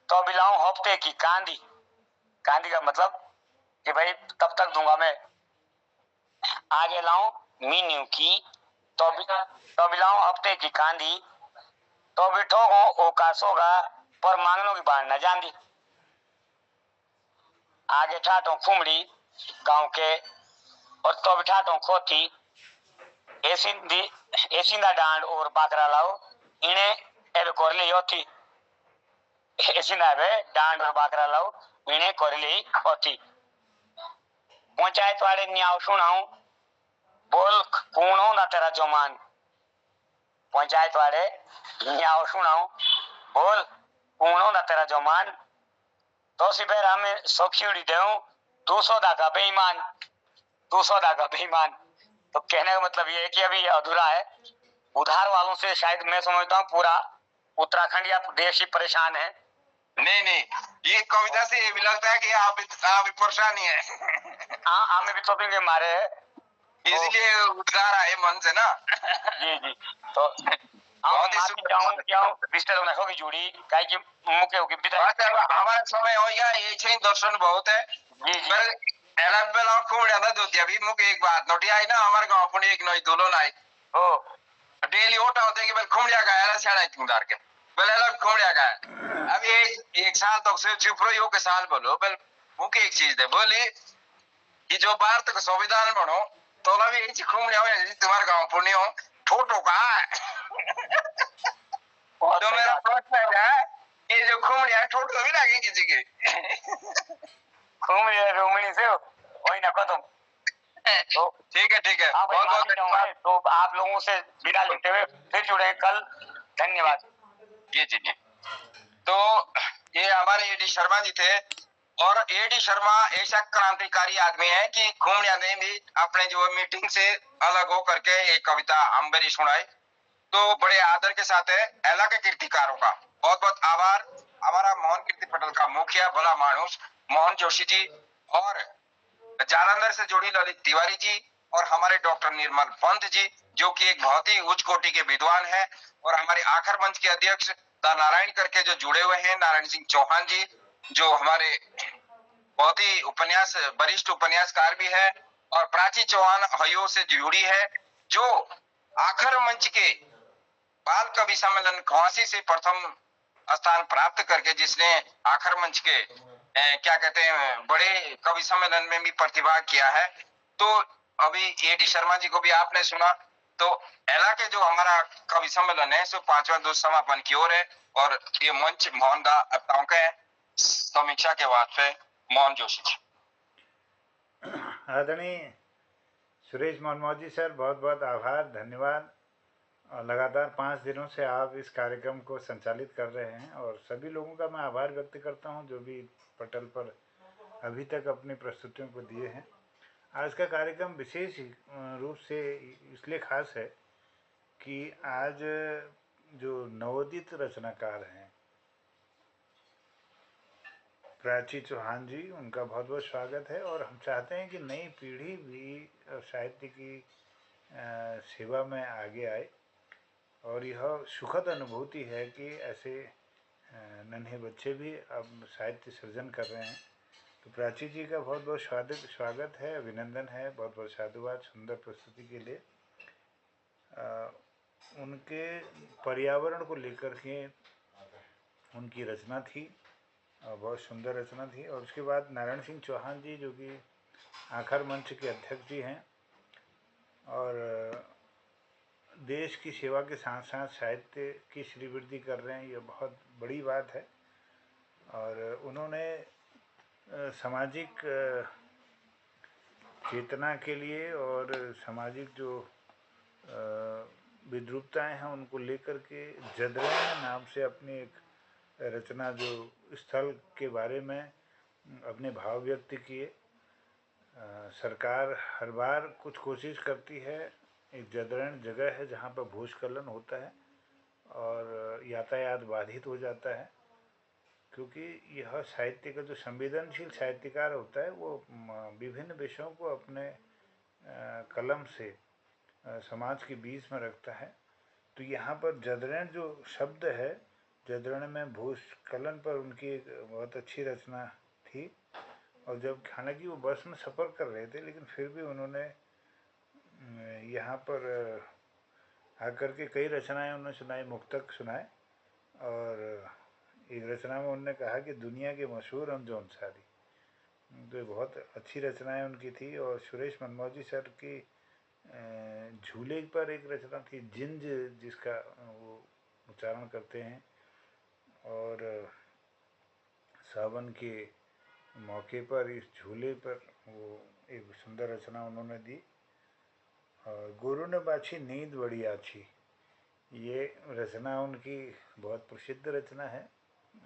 तो भी लाऊं हफ्ते की कांदी। कांदी का मतलब कि भाई तब तक दूंगा मैं। आगे लाऊं मीन्यू की, तो भी लाऊं हफ्ते की कांदी। तो भी ठोगो ओका सोगा, पर मांगनो की बात न जान दी। आगे ठाटो खुमड़ी गांव के, और तो भी ठाटो खोती। एसिंदा डांड और बाकरा लाओ, इन्हें एबे कोरली होती। एसिंदा बे डांड और बाकरा लाओ, इन्हें कोरली होती। पंचायत वाले न्याव सुनाऊं, बोल कौन होगा तेरा जमान। पंचायत वाले न्याव सुनाऊं, बोल कौन होगा तेरा जमान। तो सिपेर हमें सब्सिडी देऊं, तू सौदा का बेईमान, तू सौदा का बेईमान। तो कहने का मतलब ये है कि अभी अधूरा है। उधार वालों से शायद मैं समझता हूँ पूरा उत्तराखंड या देश ही परेशान है। नहीं नहीं, ये कविता से ये भी लगता है कि आप परेशानी है। हाँ, हमें भी टॉपिक के मारे है, इसलिए उद्गार आए मन से ना। जी जी। तो बहुत ही सुंदर होगी जुड़ी काई की मुके होगी बिता। हमारा समय हो गया, ये छह दर्शन बहुत है। जी जी। पर एला बेला खूब ज्यादा दोती अभी मुके एक बात नोटी आई ना, हमारे गांव पुणे एक नई दुल्हन आई। ओ डेली ओटा होते कि बेल खुमड़िया का एला छड़ा तुंदार के बेल एला खुमड़िया का। अब एक साल तक से चुप रही के साल बोलो बेल मुके एक चीज दे बोली कि जो बार तक संविधान बनो तो ना भी एक खुमड़िया हो तुम्हारे गांव पुणे हो ठोटो का। तो मेरा प्रश्न है, ये जो खुमड़िया ठोटो भी लगे किसी के। खुमड़िया रोमणी से वही ना खत्म। तो ठीक है बहुत बहुत धन्यवाद। तो आप लोगों से विदा लेते हुए फिर जुड़े कल। धन्यवाद। जी जी जी। तो ये हमारे एडी शर्मा जी थे, और एडी शर्मा ऐसा क्रांतिकारी आदमी है कि खुमड़िया ने भी अपने जो मीटिंग से अलग हो करके एक कविता अंबेरी सुनाई। तो बड़े आदर के साथ है एला के कीर्तिकारों का बहुत बहुत आभार। हमारा मोहन कीर्ति पटेल का मुखिया भला मानुस मोहन जोशी जी, और जालंधर से जुड़ी ललित तिवारी जी, और हमारे डॉक्टर निर्मल पंत जी जो कि एक बहुत ही उच्च कोटि के विद्वान हैं, और हमारे आखिर मंच के अध्यक्ष नारायण करके जो जुड़े हुए हैं नारायण सिंह चौहान जी, जो हमारे बहुत ही वरिष्ठ उपन्यासकार भी है, और प्राची चौहान हयो से जुड़ी है, जो आखिर मंच के बाल कवि सम्मेलन घासी से प्रथम स्थान प्राप्त करके जिसने आखिर मंच के क्या कहते हैं बड़े कवि सम्मेलन में भी प्रतिभाग किया है। तो अभी एडी शर्मा जी को भी आपने सुना। तो एला के जो हमारा कवि सम्मेलन है सो 5वां दोस्त समापन की ओर है, और ये मंच मोहन दा अपनाओं का है। समीक्षा के बाद से मोहन जोशी जी। आदरणीय सुरेश मनमोजी सर, बहुत बहुत आभार, धन्यवाद। और लगातार 5 दिनों से आप इस कार्यक्रम को संचालित कर रहे हैं, और सभी लोगों का मैं आभार व्यक्त करता हूं जो भी पटल पर अभी तक अपनी प्रस्तुतियों को दिए हैं। आज का कार्यक्रम विशेष रूप से इसलिए खास है कि आज जो नवोदित रचनाकार हैं प्राची चौहान जी, उनका बहुत बहुत स्वागत है। और हम चाहते हैं कि नई पीढ़ी भी साहित्य की सेवा में आगे आए, और यह सुखद अनुभूति है कि ऐसे नन्हे बच्चे भी अब साहित्य सृजन कर रहे हैं। तो प्राची जी का बहुत बहुत स्वागत है, अभिनंदन है, बहुत बहुत साधुवाद सुंदर प्रस्तुति के लिए। उनके पर्यावरण को लेकर के उनकी रचना थी, बहुत सुंदर रचना थी। और उसके बाद नारायण सिंह चौहान जी, जो कि आखर मंच के अध्यक्ष जी हैं, और देश की सेवा के साथ साथ साहित्य की श्रीवृद्धि कर रहे हैं, ये बहुत बड़ी बात है। और उन्होंने सामाजिक चेतना के लिए और सामाजिक जो विद्रूपताएं हैं उनको लेकर के जदरैन नाम से अपनी एक रचना, जो स्थल के बारे में अपने भाव व्यक्त किए। सरकार हर बार कुछ कोशिश करती है, एक जदरैन जगह है जहाँ पर भूस्खलन होता है और यातायात बाधित हो जाता है, क्योंकि यह साहित्य का जो संवेदनशील साहित्यकार होता है वो विभिन्न विषयों को अपने कलम से समाज के बीच में रखता है। तो यहाँ पर जदरैन जो शब्द है, जदरैन में भूस्खलन पर उनकी एक बहुत अच्छी रचना थी। और जब हालांकि वो बस में सफ़र कर रहे थे, लेकिन फिर भी उन्होंने यहाँ पर आकर के कई रचनाएं उन्होंने सुनाई, मुक्तक सुनाए। और एक रचना में उन्होंने कहा कि दुनिया के मशहूर हम जौनसारी। तो बहुत अच्छी रचनाएं उनकी थी। और सुरेश मनमोजी सर की झूले पर एक रचना थी, जिंज, जिसका वो उच्चारण करते हैं। और सावन के मौके पर इस झूले पर वो एक सुंदर रचना उन्होंने दी। और गुरु ने बाछी नींद बड़ी आछी, ये रचना उनकी बहुत प्रसिद्ध रचना है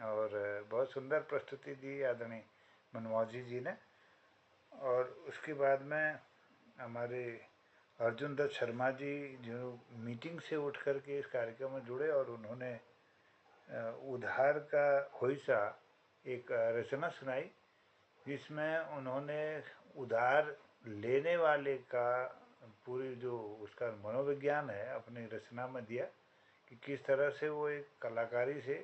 और बहुत सुंदर प्रस्तुति दी आदरणीय मनमोजी जी ने। और उसके बाद में हमारे अर्जुन दत्त शर्मा जी, जो मीटिंग से उठ कर के इस कार्यक्रम में जुड़े, और उन्होंने उधार का होइसा एक रचना सुनाई, जिसमें उन्होंने उधार लेने वाले का पूरी जो उसका मनोविज्ञान है अपनी रचना में दिया, कि किस तरह से वो एक कलाकारी से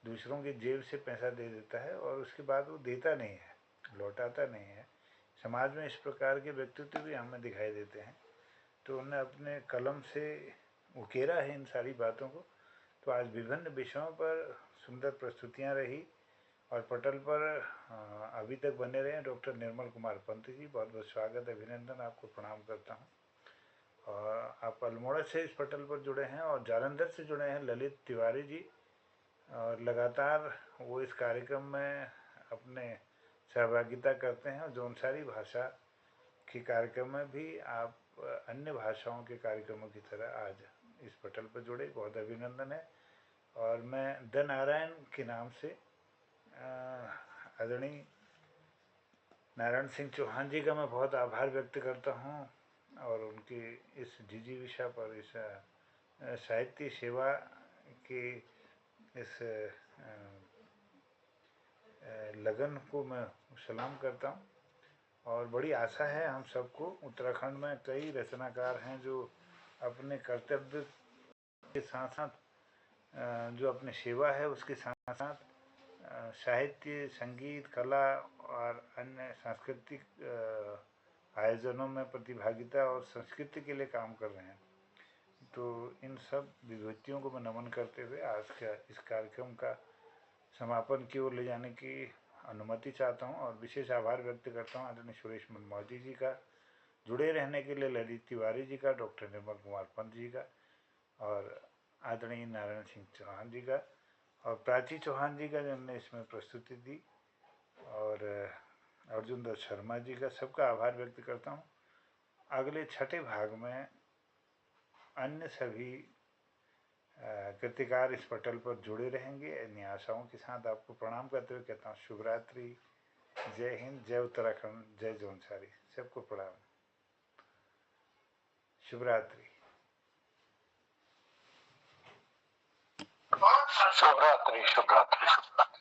दूसरों की जेब से पैसा दे देता है और उसके बाद वो देता नहीं है, लौटाता नहीं है। समाज में इस प्रकार के व्यक्तित्व भी हमें दिखाई देते हैं। तो उन्होंने अपने कलम से उकेरा है इन सारी बातों को। तो आज विभिन्न विषयों पर सुंदर प्रस्तुतियाँ रही, और पटल पर अभी तक बने रहे डॉक्टर निर्मल कुमार पंत जी, बहुत बहुत स्वागत, अभिनंदन, आपको प्रणाम करता हूँ। और आप अल्मोड़ा से इस पटल पर जुड़े हैं, और जालंधर से जुड़े हैं ललित तिवारी जी, और लगातार वो इस कार्यक्रम में अपने सहभागिता करते हैं। और जौनसारी भाषा के कार्यक्रम में भी आप अन्य भाषाओं के कार्यक्रमों की तरह आज इस पटल पर जुड़े, बहुत अभिनंदन है। और मैं द नारायण के नाम से आदरणीय नारायण सिंह चौहान जी का मैं बहुत आभार व्यक्त करता हूँ, और उनकी इस जिजीविषा पर, इस साहित्य सेवा की इस लगन को मैं सलाम करता हूँ। और बड़ी आशा है हम सबको, उत्तराखंड में कई रचनाकार हैं जो अपने कर्तव्य के साथ साथ जो अपनी सेवा है उसके साथ साथ साहित्य, संगीत, कला और अन्य सांस्कृतिक आयोजनों में प्रतिभागिता और संस्कृति के लिए काम कर रहे हैं। तो इन सब विभूतियों को मैं नमन करते हुए आज का इस कार्यक्रम का समापन की ओर ले जाने की अनुमति चाहता हूं, और विशेष आभार व्यक्त करता हूं आदरणीय सुरेश मनमोजी जी का, जुड़े रहने के लिए ललित तिवारी जी का, डॉक्टर निर्मल कुमार पंत जी का, और आदरणीय नारायण सिंह चौहान जी का, और प्राची चौहान जी का जिन्होंने इसमें प्रस्तुति दी, और अर्जुन दत्त शर्मा जी का, सबका आभार व्यक्त करता हूँ। अगले छठे भाग में अन्य सभी कृतिकार इस पटल पर जुड़े रहेंगे। इन आशाओं के साथ आपको प्रणाम करते हुए कहता हूँ शुभ रात्रि, जय हिंद, जय उत्तराखंड, जय जौनसारी, सबको प्रणाम, शुभ रात्रि। शुभ रात्रि, शुभ रात्रि।